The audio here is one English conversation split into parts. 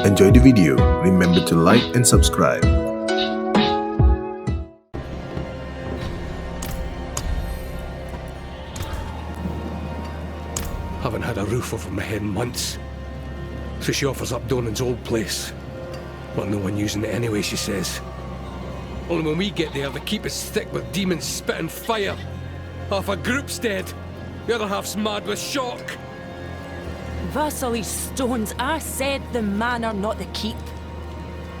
Enjoy the video. Remember to like and subscribe. Haven't had a roof over my head in months. So she offers up Donan's old place. Well, no one using it anyway, she says. Only when we get there, the keep is thick with demons spitting fire. Half a group's dead. The other half's mad with shock. Vasily Stones, I said the manor, not the keep.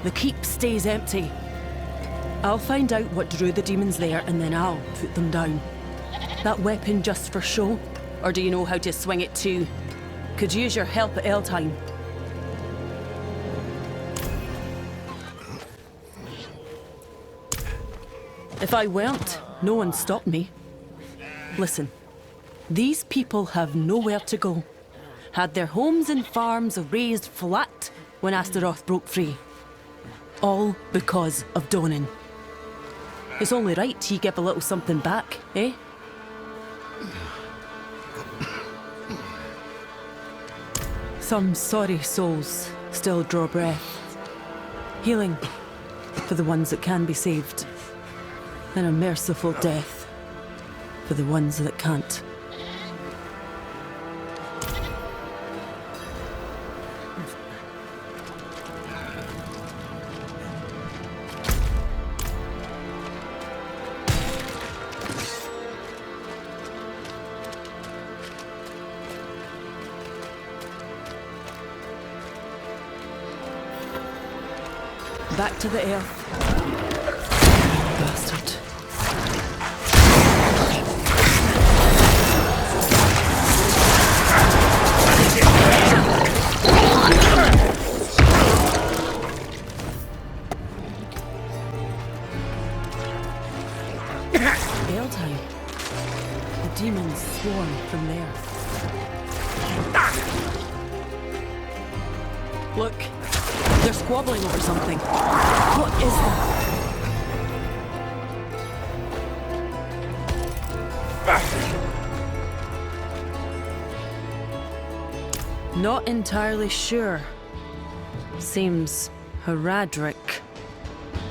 The keep stays empty. I'll find out what drew the demons there and then I'll put them down. That weapon just for show? Or do you know how to swing it too? Could use your help at Eltime. If I weren't, no one stopped me. Listen, these people have nowhere to go. Had their homes and farms razed flat when Astaroth broke free. All because of Donan. It's only right he give a little something back, eh? Some sorry souls still draw breath. Healing for the ones that can be saved. And a merciful death for the ones that can't. Back to the earth. Bastard. Eltime. The demons swarm from there. Look. They're squabbling over something. What is that? Not entirely sure. Seems Horadrim.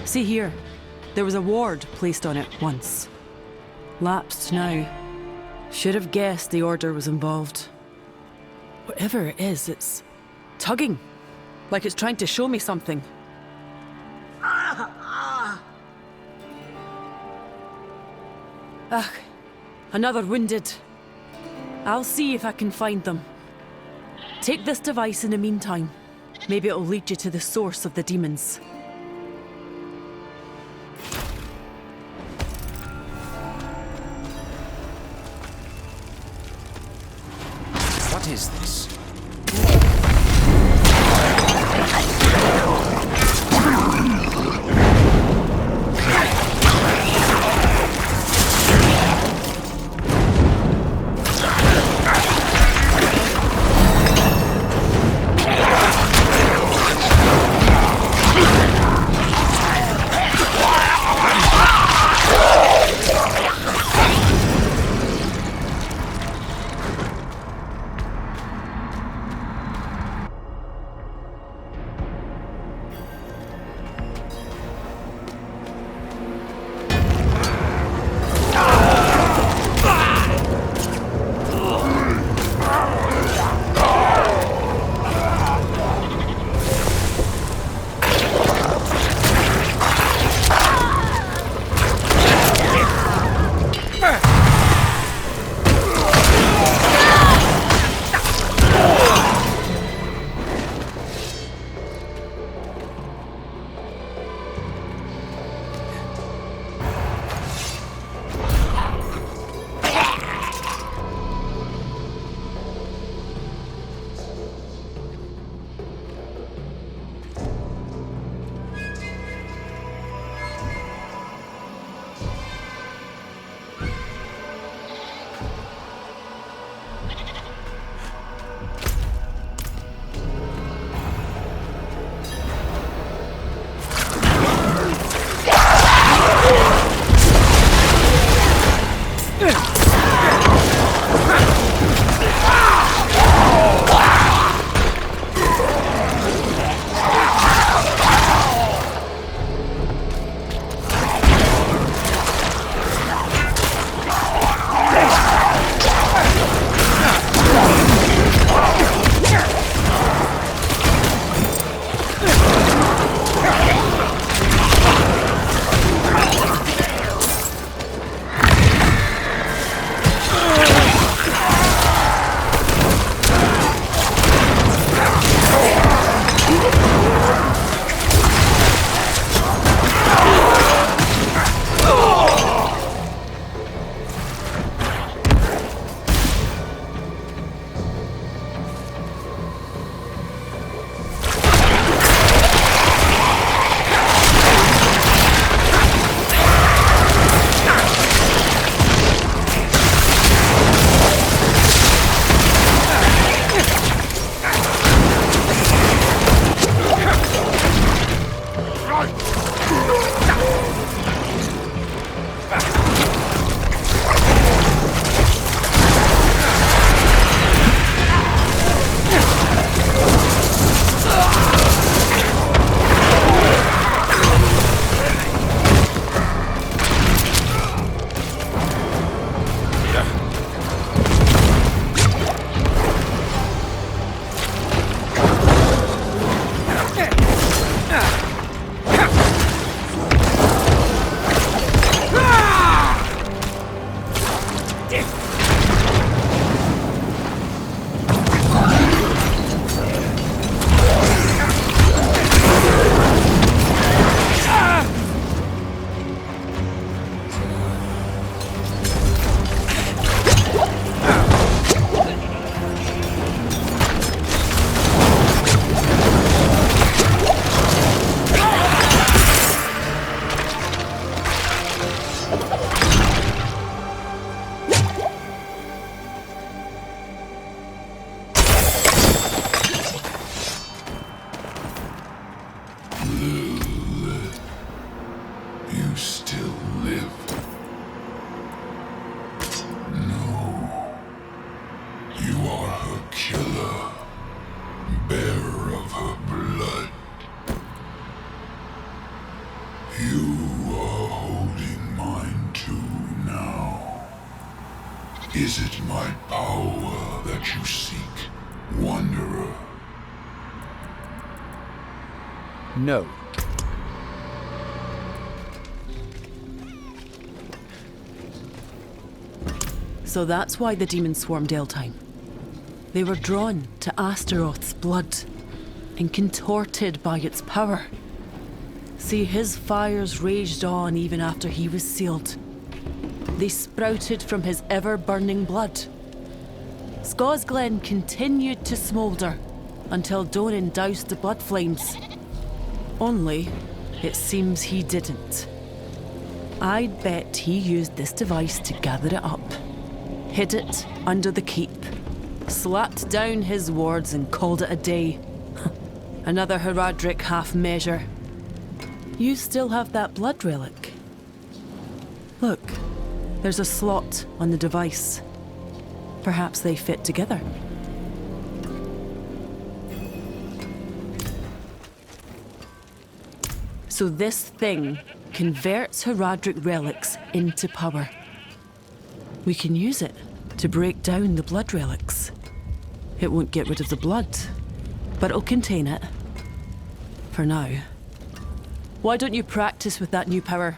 See here. There was a ward placed on it once. Lapsed now. Should have guessed the order was involved. Whatever it is, it's tugging. Like it's trying to show me something. Ugh, another wounded. I'll see if I can find them. Take this device in the meantime. Maybe it'll lead you to the source of the demons. What is this? of her blood. You are holding mine too now. Is it my power that you seek, Wanderer? No. So that's why the demons swarmed Eltime. They were drawn to Astaroth's blood and contorted by its power. See, his fires raged on even after he was sealed. They sprouted from his ever-burning blood. Scosglen continued to smoulder until Donan doused the blood flames. Only, it seems he didn't. I'd bet he used this device to gather it up, hid it under the keep, slapped down his wards and called it a day. Another Horadrim half-measure. You still have that blood relic. Look, there's a slot on the device. Perhaps they fit together. So this thing converts Horadrim relics into power. We can use it to break down the blood relics. It won't get rid of the blood, but it'll contain it. For now. Why don't you practice with that new power?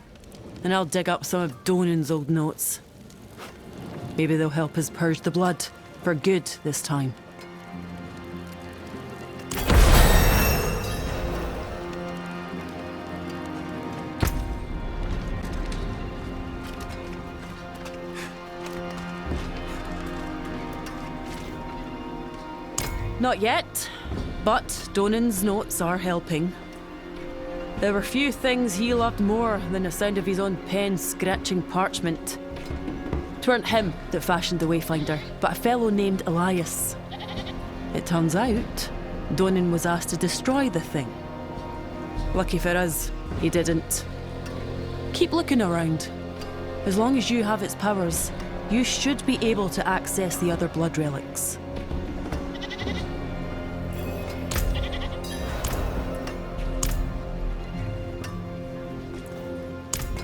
And I'll dig up some of Donan's old notes. Maybe they'll help us purge the blood for good this time. Not yet, but Donan's notes are helping. There were few things he loved more than the sound of his own pen scratching parchment. 'Tweren't him that fashioned the Wayfinder, but a fellow named Elias. It turns out, Donan was asked to destroy the thing. Lucky for us, he didn't. Keep looking around. As long as you have its powers, you should be able to access the other blood relics.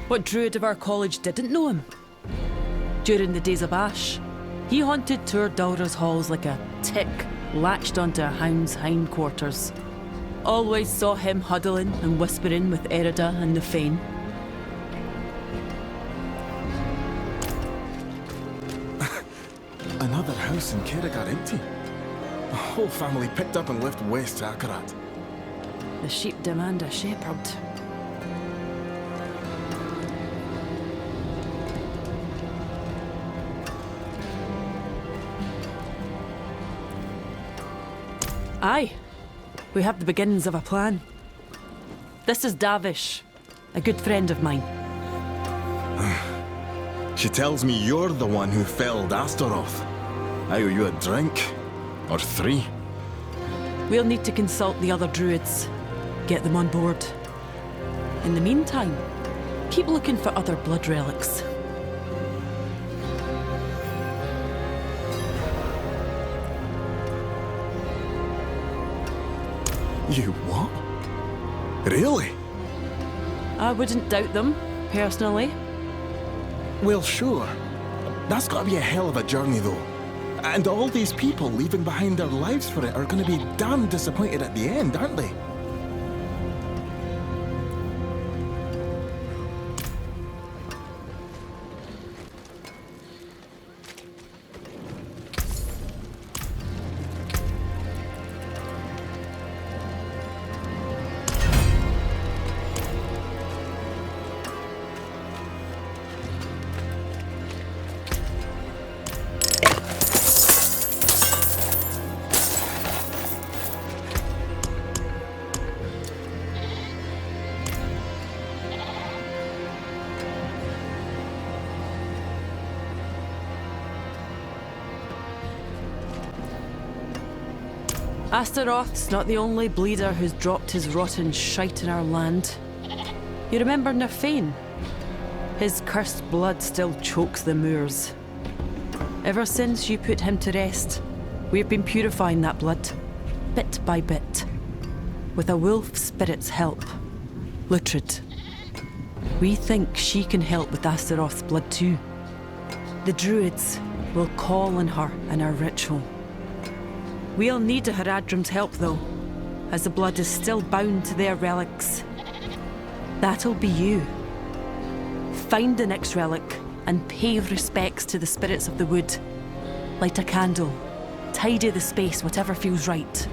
What druid of our college didn't know him? During the days of Ash, he haunted Tur Dulra's halls like a tick latched onto a hound's hindquarters. Always saw him huddling and whispering with Erida and the Fane. Another house in Kerrigar empty. The whole family picked up and left west to Akarat. The sheep demand a shepherd. Aye, we have the beginnings of a plan. This is Davish, a good friend of mine. She tells me you're the one who felled Astaroth. I owe you a drink. Or 3. We'll need to consult the other druids, get them on board. In the meantime, keep looking for other blood relics. You what? Really? I wouldn't doubt them, personally. Well, sure. That's gotta be a hell of a journey, though. And all these people leaving behind their lives for it are gonna be damn disappointed at the end, aren't they? Astaroth's not the only bleeder who's dropped his rotten shite in our land. You remember Nerfane? His cursed blood still chokes the moors. Ever since you put him to rest, we've been purifying that blood, bit by bit. with a wolf spirit's help. Lutrid. We think she can help with Astaroth's blood too. The druids will call on her in our ritual. We'll need Horadrim's help though, as the blood is still bound to their relics. That'll be you. Find the next relic and pay respects to the spirits of the wood. Light a candle. Tidy the space, whatever feels right.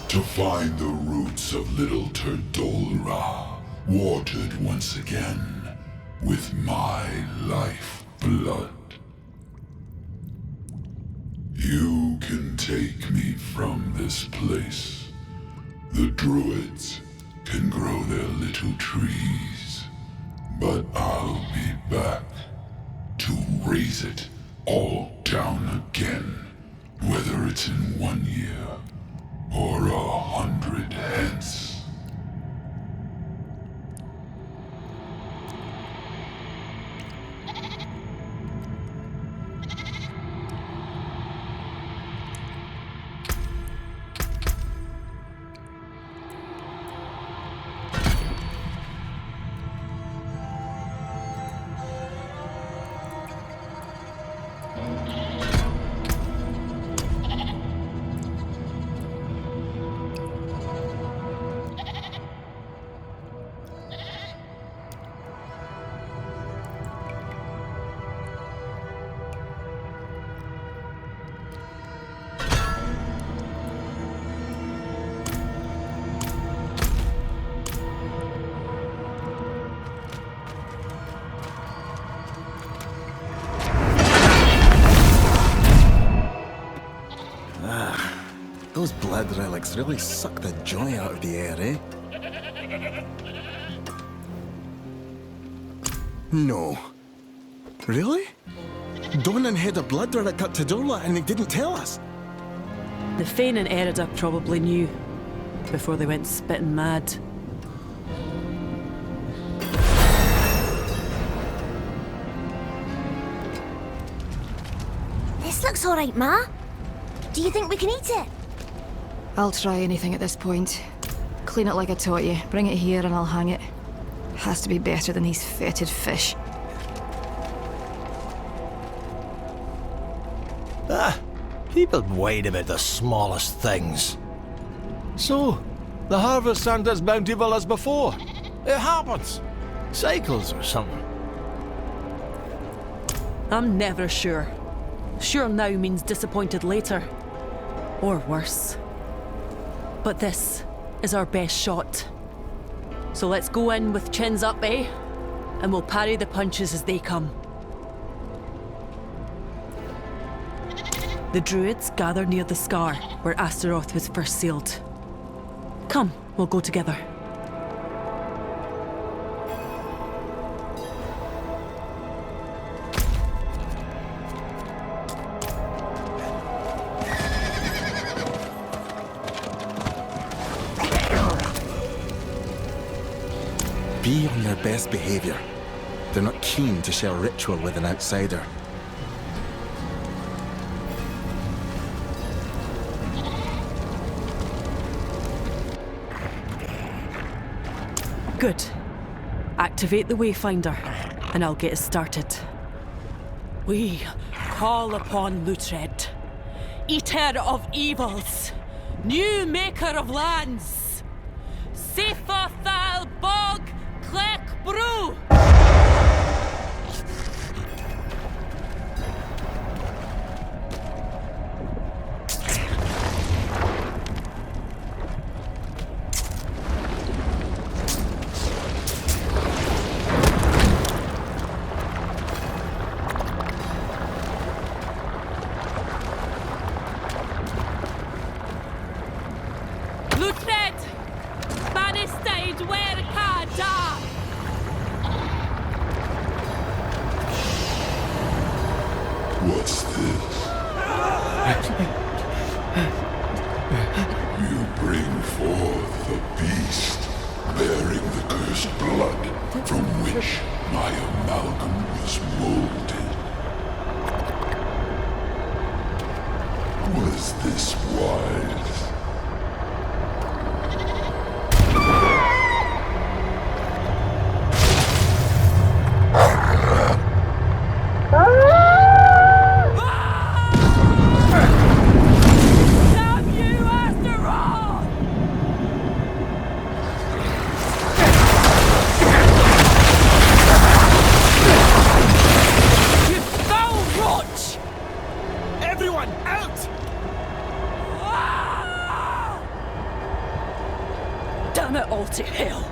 To find the roots of Little Turdolra, watered once again with my life blood. You can take me from this place. The druids can grow their little trees, but I'll be back to raise it all down again, whether it's in 1 year or 100 hence. Those blood relics really suck the joy out of the air, eh? No. Really? Donan had a blood relic at Turdolra and he didn't tell us? The Fane and Erida probably knew, before they went spitting mad. This looks alright, Ma. Do you think we can eat it? I'll try anything at this point. Clean it like I taught you, bring it here and I'll hang it. Has to be better than these fetid fish. People whine about the smallest things. So, the harvest aren't as bountiful as before. It happens. Cycles or something. I'm never sure. Sure now means disappointed later. Or worse. But this is our best shot. So let's go in with chins up, eh? And we'll parry the punches as they come. The druids gather near the scar where Astaroth was first sealed. Come, we'll go together. Be on their best behavior. They're not keen to share ritual with an outsider. Good. Activate the Wayfinder, and I'll get us started. We call upon Luthred, Eater of Evils, New Maker of Lands, Sefathal Bog Clec Brew! What's this? You bring forth a beast bearing the cursed blood from which my amalgam was molded. Was this wise? To hell.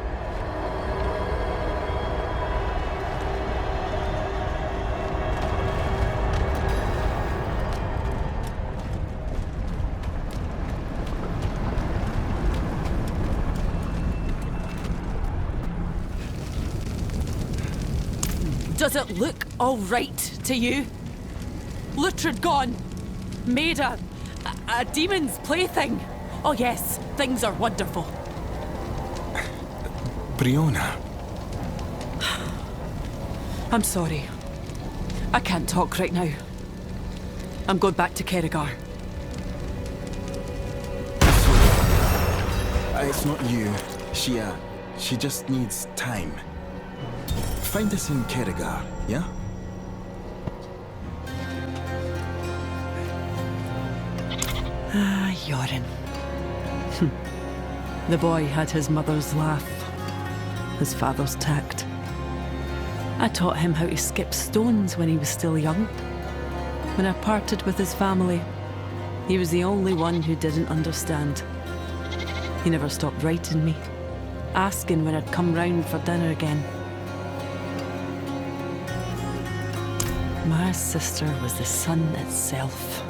Does it look all right to you? Luthred gone. Made a demon's plaything. Oh yes, things are wonderful. Briona. I'm sorry. I can't talk right now. I'm going back to Kerrigar. It's not you. She just needs time. Find us in Kerrigar, yeah? Ah, Yorin. The boy had his mother's laugh. His father's tact. I taught him how to skip stones when he was still young. When I parted with his family, he was the only one who didn't understand. He never stopped writing me, asking when I'd come round for dinner again. My sister was the sun itself.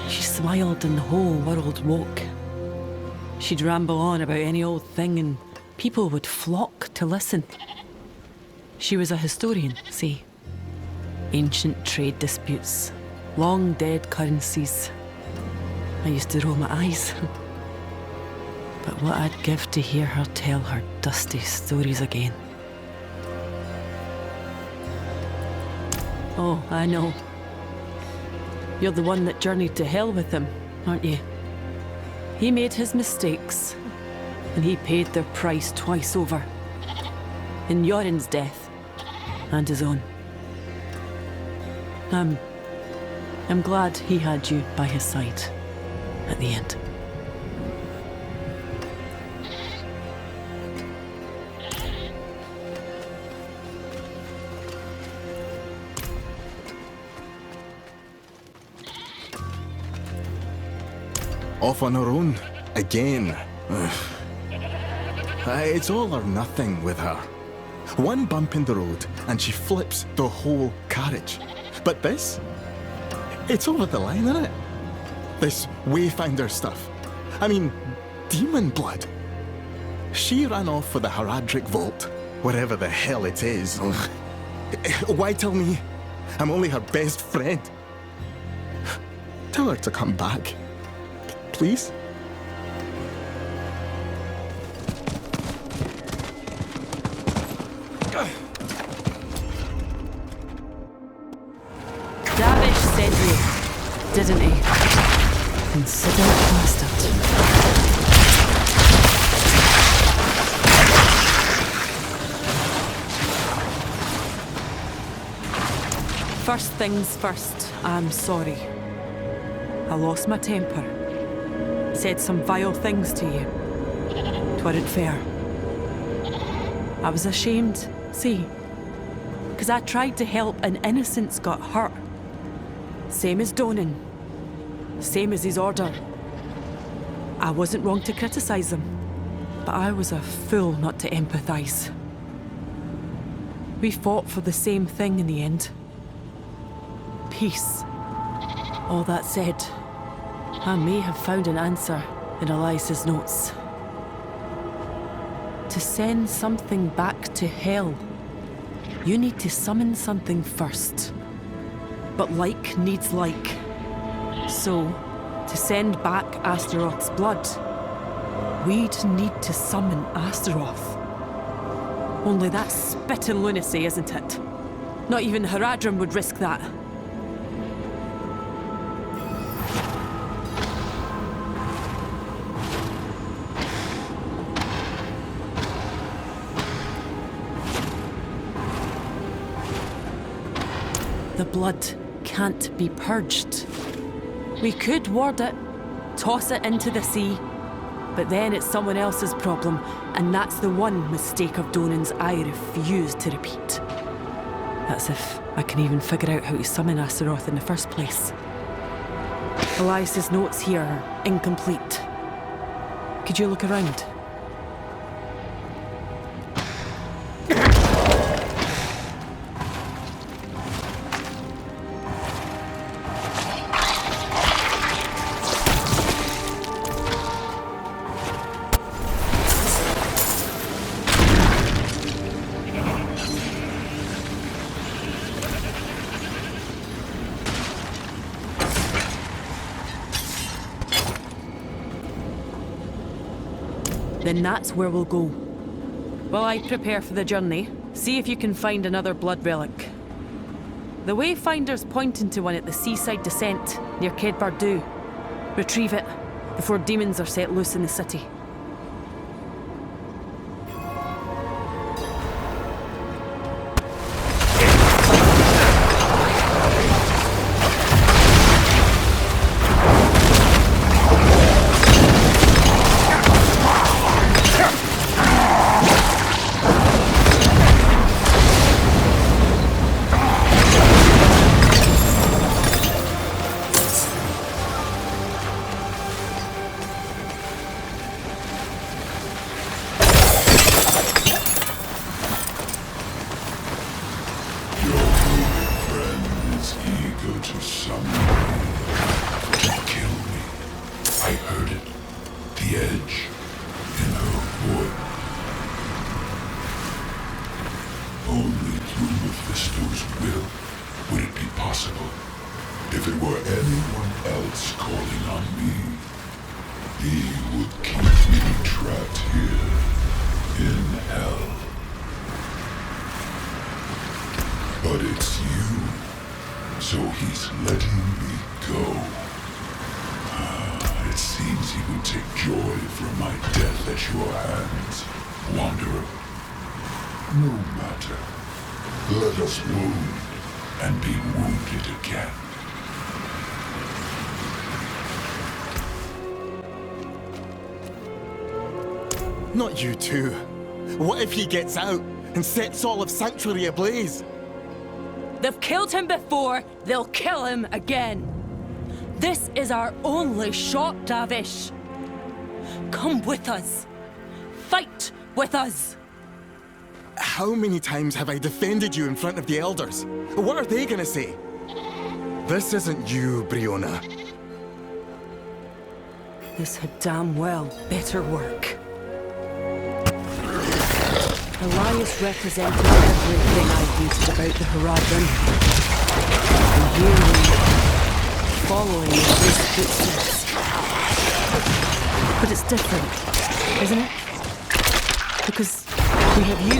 She smiled and the whole world woke. She'd ramble on about any old thing and people would flock to listen. She was a historian, see. Ancient trade disputes, long dead currencies. I used to roll my eyes. But what I'd give to hear her tell her dusty stories again. Oh, I know. You're the one that journeyed to hell with him, aren't you? He made his mistakes, and he paid their price twice over. In Yorin's death, and his own. I'm glad he had you by his side at the end. Off on her own, again. It's all or nothing with her. One bump in the road, and she flips the whole carriage. But this? It's over the line, isn't it? This Wayfinder stuff. I mean, demon blood. She ran off for the Horadrim vault, wherever the hell it is. Why tell me? I'm only her best friend. Tell her to come back. Please? Davish said you, didn't he? Considerate bastard. First things first, I'm sorry. I lost my temper. Said some vile things to you. 'Tweren't fair. I was ashamed, see? 'Cause I tried to help and innocents got hurt. Same as Donan. Same as his order. I wasn't wrong to criticise him, but I was a fool not to empathise. We fought for the same thing in the end. Peace. All that said, I may have found an answer in Elias's notes. To send something back to hell, you need to summon something first. But like needs like. So, to send back Astaroth's blood, we'd need to summon Astaroth. Only that's spitting lunacy, isn't it? Not even Horadrim would risk that. The blood can't be purged. We could ward it, toss it into the sea, but then it's someone else's problem, and that's the one mistake of Donan's I refuse to repeat. That's if I can even figure out how to summon Astaroth in the first place. Elias's notes here are incomplete. Could you look around? Then that's where we'll go. While I prepare for the journey, see if you can find another blood relic. The Wayfinder's pointing to one at the seaside descent near Caed Bardu. Retrieve it before demons are set loose in the city. Not you two. What if he gets out and sets all of Sanctuary ablaze? They've killed him before, they'll kill him again. This is our only shot, Davish. Come with us. Fight with us. How many times have I defended you in front of the Elders? What are they gonna say? This isn't you, Briona. This had damn well better work. Elias represented everything I hated about the Horadrim. And here we are, following in his footsteps. But it's different, isn't it? Because we have you.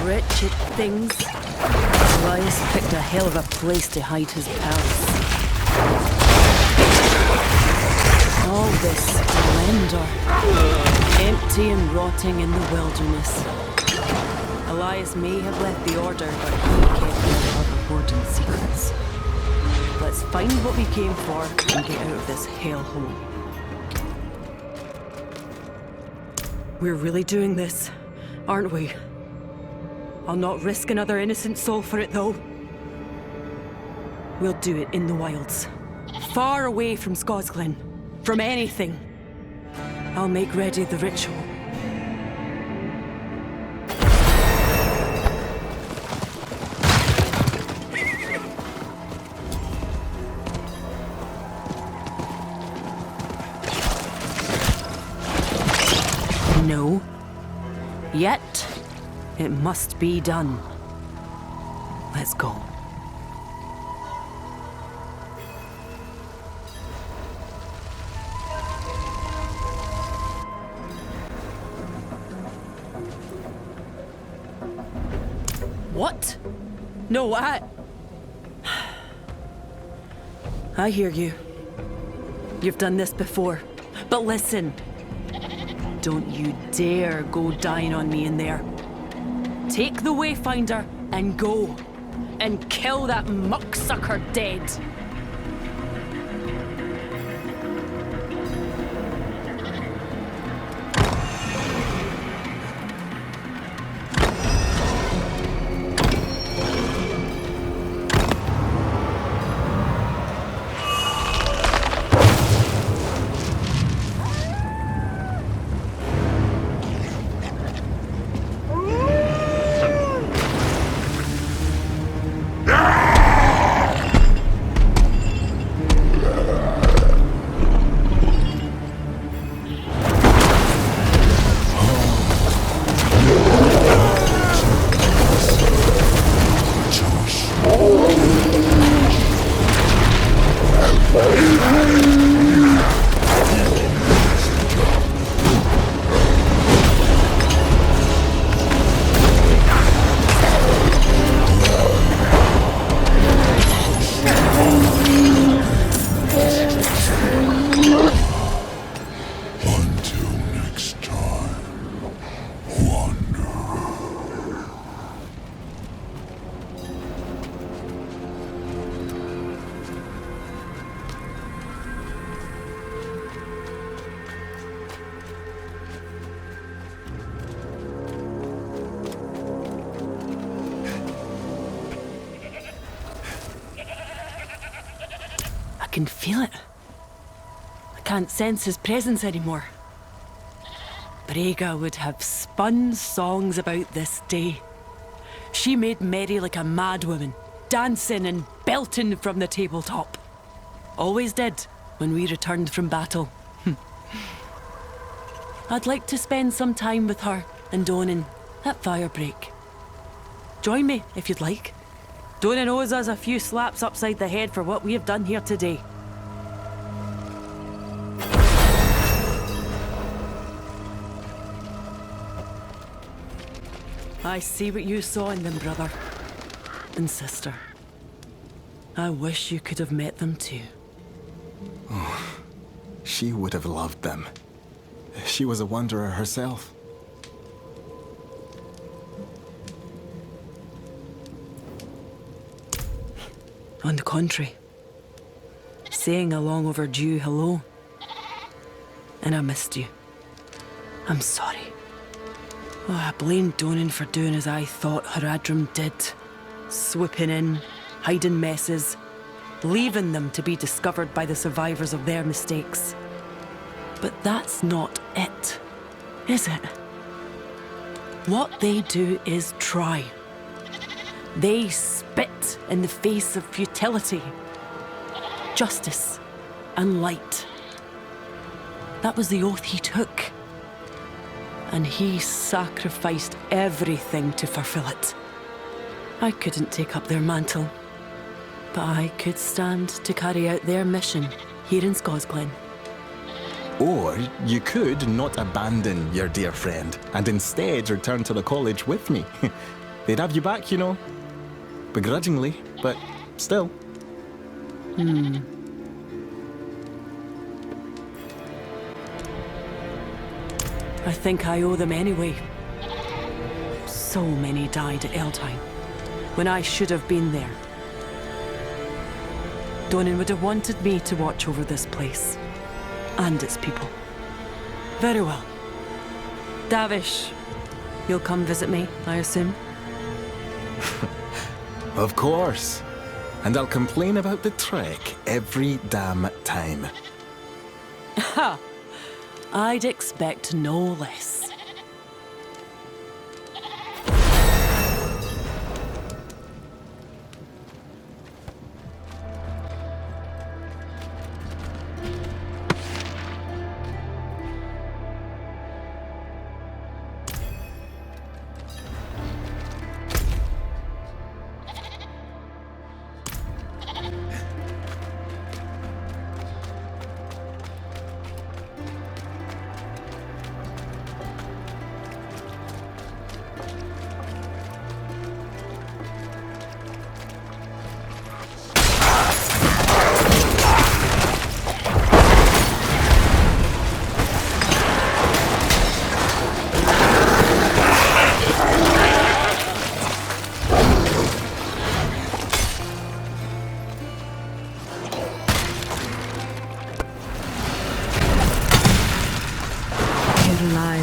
Wretched things. Elias picked a hell of a place to hide his pals. All this splendor, empty and rotting in the wilderness. Elias may have left the Order, but he kept the other important secrets. Let's find what we came for and get out of this hellhole. We're really doing this, aren't we? I'll not risk another innocent soul for it, though. We'll do it in the wilds. Far away from Scosglen. From anything. I'll make ready the ritual. No. Yet, it must be done. Let's go. What? No, I hear you. You've done this before. But listen. Don't you dare go dying on me in there. Take the Wayfinder and go. And kill that mucksucker dead. I can feel it. I can't sense his presence anymore. Brega would have spun songs about this day. She made merry like a madwoman, dancing and belting from the tabletop. Always did when we returned from battle. I'd like to spend some time with her and Donan at Firebreak. Join me if you'd like. Donan owes us a few slaps upside the head for what we have done here today. I see what you saw in them, brother and sister. I wish you could have met them too. Oh, she would have loved them. She was a wanderer herself. On the contrary, saying a long overdue hello. And I missed you. I'm sorry. Oh, I blamed Donan for doing as I thought Horadrim did. Swooping in, hiding messes, leaving them to be discovered by the survivors of their mistakes. But that's not it, is it? What they do is try. They spit in the face of futility, justice, and light. That was the oath he took. And he sacrificed everything to fulfill it. I couldn't take up their mantle, but I could stand to carry out their mission here in Scosglen. Or you could not abandon your dear friend and instead return to the college with me. They'd have you back, you know. Begrudgingly, but still. I think I owe them anyway. So many died at Eldheim, when I should have been there. Donan would have wanted me to watch over this place, and its people. Very well. Davish, you'll come visit me, I assume? Of course. And I'll complain about the trek every damn time. Ha! I'd expect no less.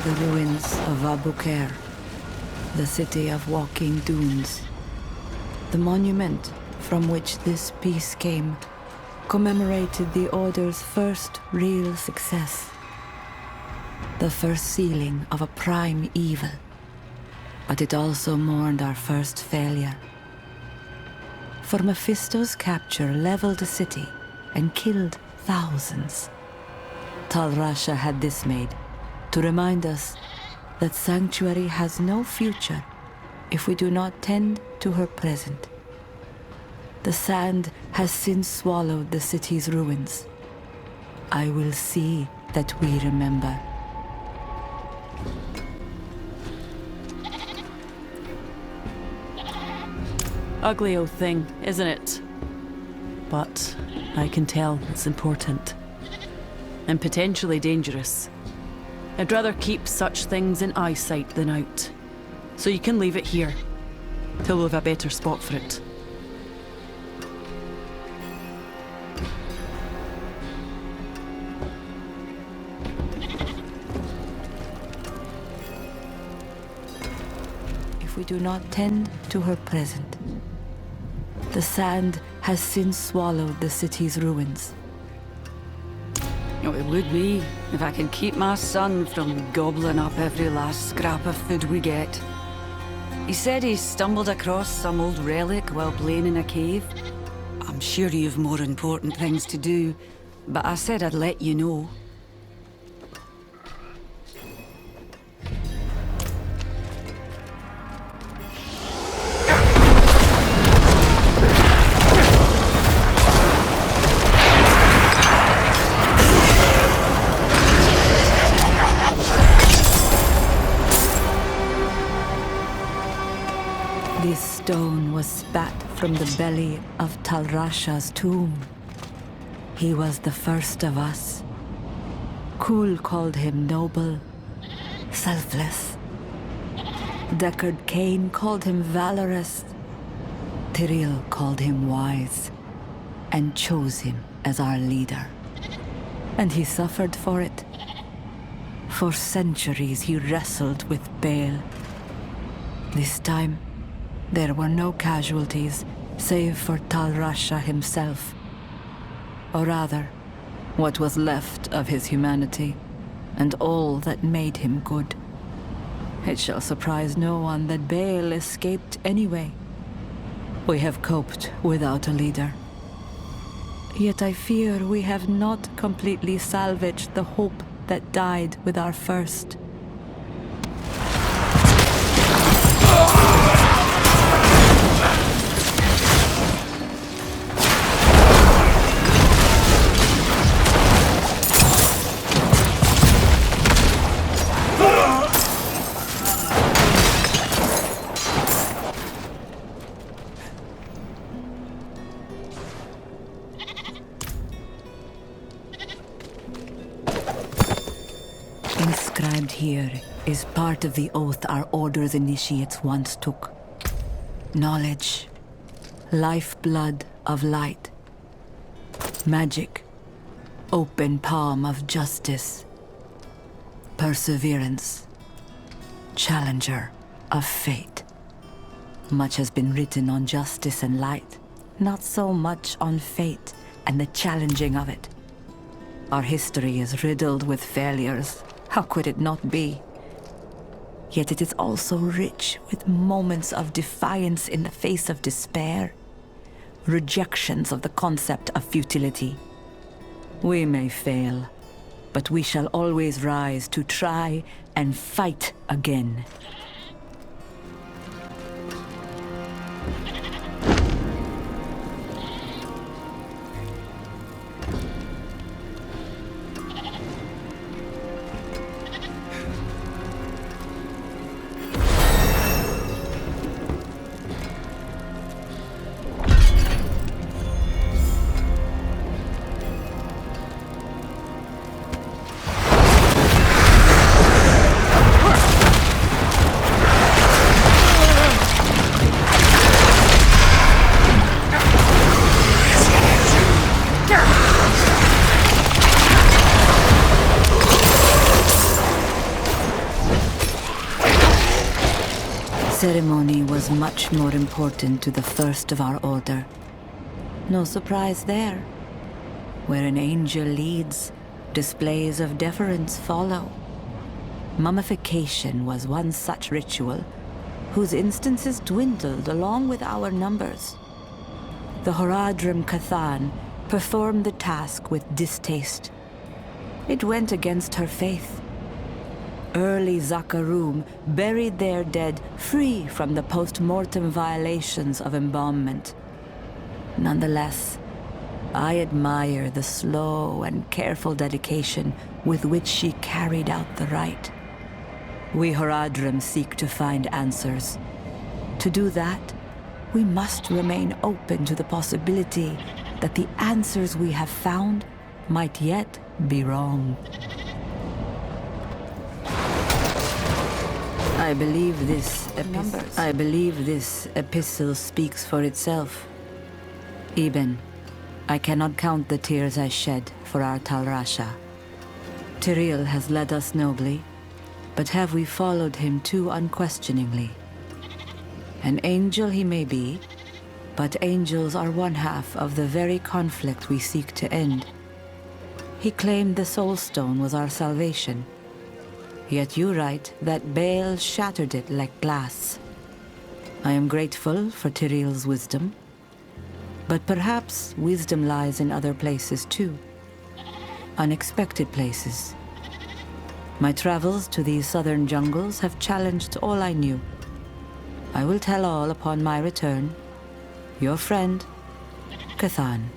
The ruins of Abu Khair, the city of walking dunes. The monument from which this piece came commemorated the Order's first real success. The first sealing of a prime evil. But it also mourned our first failure. For Mephisto's capture leveled the city and killed thousands. Tal Rasha had this made to remind us that Sanctuary has no future if we do not tend to her present. The sand has since swallowed the city's ruins. I will see that we remember. Ugly old thing, isn't it? But I can tell it's important. And potentially dangerous. I'd rather keep such things in eyesight than out. So you can leave it here, till we've a better spot for it. If we do not tend to her present, the sand has since swallowed the city's ruins. Oh, it would be, if I can keep my son from gobbling up every last scrap of food we get. He said he stumbled across some old relic while playing in a cave. I'm sure you've more important things to do, but I said I'd let you know. This stone was spat from the belly of Tal Rasha's tomb. He was the first of us. Kul called him noble, selfless. Deckard Cain called him valorous. Tyrael called him wise, and chose him as our leader. And he suffered for it. For centuries he wrestled with Baal. This time, there were no casualties, save for Tal Rasha himself. Or rather, what was left of his humanity, and all that made him good. It shall surprise no one that Baal escaped anyway. We have coped without a leader. Yet I fear we have not completely salvaged the hope that died with our first. inscribed here is part of the oath our Order's initiates once took. Knowledge, lifeblood of light, magic, open palm of justice, perseverance, challenger of fate. Much has been written on justice and light, not so much on fate and the challenging of it. Our history is riddled with failures. How could it not be? Yet it is also rich with moments of defiance in the face of despair, rejections of the concept of futility. We may fail, but we shall always rise to try and fight again. Ceremony was much more important to the first of our order. No surprise there. Where an angel leads, displays of deference follow. Mummification was one such ritual, whose instances dwindled along with our numbers. The Horadrim Cathan performed the task with distaste. It went against her faith. Early Zakarum buried their dead free from the post-mortem violations of embalmment. Nonetheless, I admire the slow and careful dedication with which she carried out the rite. We Horadrim seek to find answers. To do that, we must remain open to the possibility that the answers we have found might yet be wrong. I believe this epistle speaks for itself. Eben, I cannot count the tears I shed for our Talrasha. Tyrell has led us nobly, but have we followed him too unquestioningly? An angel he may be, but angels are one half of the very conflict we seek to end. He claimed the Soul Stone was our salvation. Yet you write that Baal shattered it like glass. I am grateful for Tyrell's wisdom, but perhaps wisdom lies in other places too. Unexpected places. My travels to these southern jungles have challenged all I knew. I will tell all upon my return. Your friend, Cathan.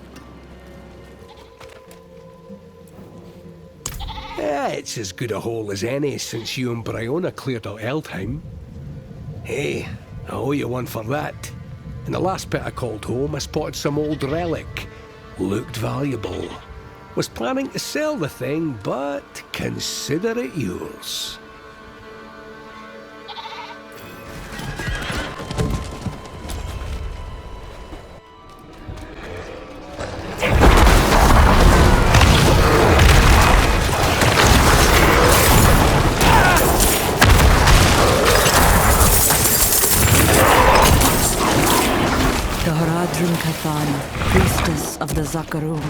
It's as good a hole as any since you and Bryona cleared out Eldheim. Hey, I owe you one for that. In the last bit I called home, I spotted some old relic. Looked valuable. Was planning to sell the thing, but consider it yours. Priestess of the Zakarum,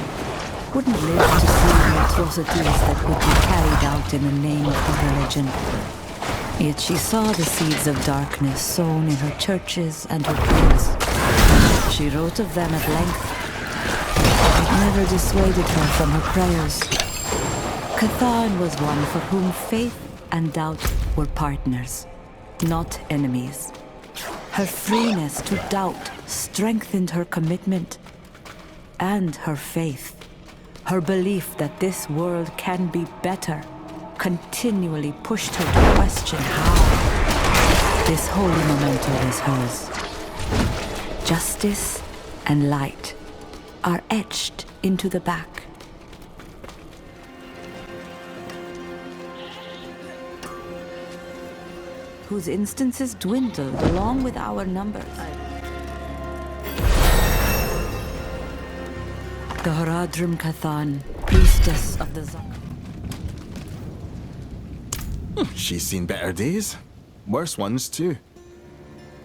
wouldn't live to see the atrocities that would be carried out in the name of her religion. Yet she saw the seeds of darkness sown in her churches and her prayers. She wrote of them at length. It never dissuaded her from her prayers. Cathan was one for whom faith and doubt were partners, not enemies. Her freeness to doubt strengthened her commitment and her faith. Her belief that this world can be better continually pushed her to question how. This holy memento is hers. Justice and light are etched into the back. whose instances dwindled along with our numbers. The Horadrim Cathan, priestess of the Zak. She's seen better days. Worse ones, too.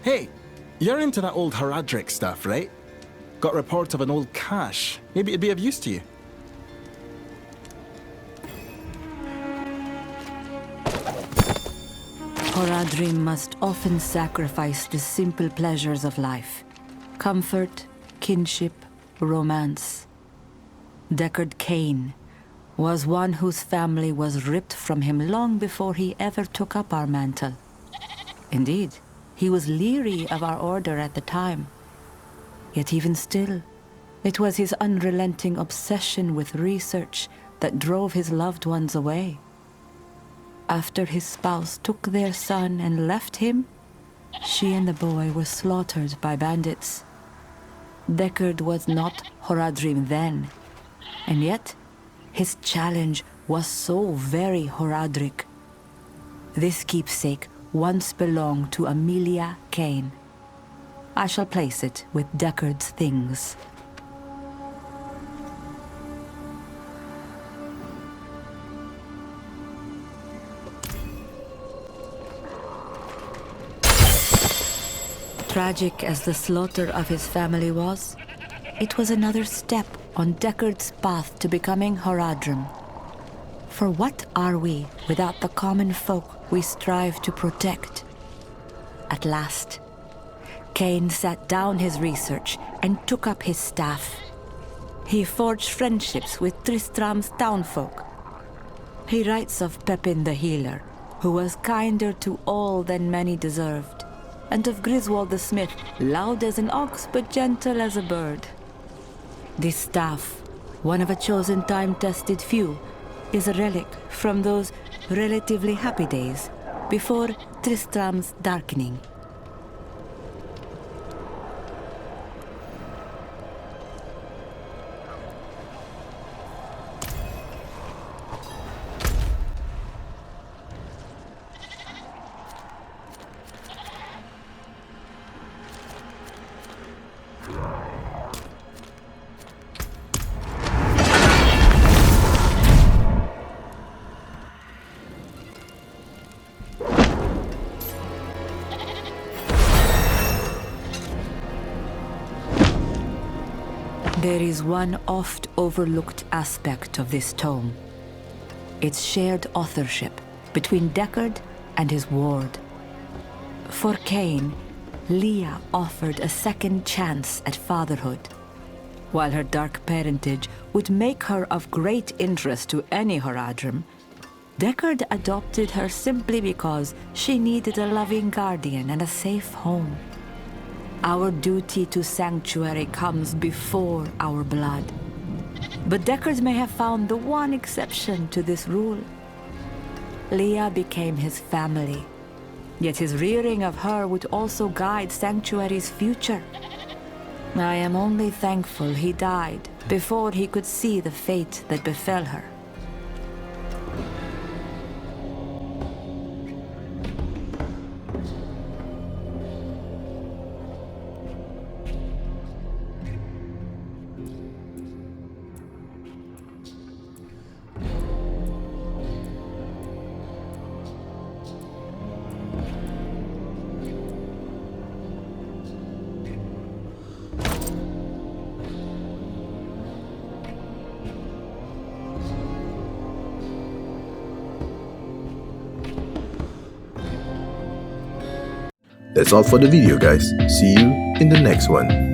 Hey, you're into that old Horadric stuff, right? Got report of an old cache. Maybe it'd be of use to you. Horadrim must often sacrifice the simple pleasures of life. Comfort, kinship, romance. Deckard Cain was one whose family was ripped from him long before he ever took up our mantle. Indeed, he was leery of our order at the time. Yet even still, it was his unrelenting obsession with research that drove his loved ones away. After his spouse took their son and left him, she and the boy were slaughtered by bandits. Deckard was not Horadrim then, and yet his challenge was so very Horadric. This keepsake once belonged to Amelia Cain. I shall place it with Deckard's things. Tragic as the slaughter of his family was, it was another step on Deckard's path to becoming Horadrim. For what are we without the common folk we strive to protect? At last, Cain sat down his research and took up his staff. He forged friendships with Tristram's townfolk. He writes of Pepin the Healer, who was kinder to all than many deserved, and of Griswold the Smith, loud as an ox but gentle as a bird. This staff, one of a chosen time-tested few, is a relic from those relatively happy days before Tristram's darkening. There is one oft overlooked aspect of this tome. Its shared authorship between Deckard and his ward. For Cain, Leah offered a second chance at fatherhood. While her dark parentage would make her of great interest to any Horadrim, Deckard adopted her simply because she needed a loving guardian and a safe home. Our duty to sanctuary comes before our blood. But Deckard may have found the one exception to this rule. Leah became his family, yet his rearing of her would also guide Sanctuary's future. I am only thankful he died before he could see the fate that befell her. That's all for the video, guys. See you in the next one.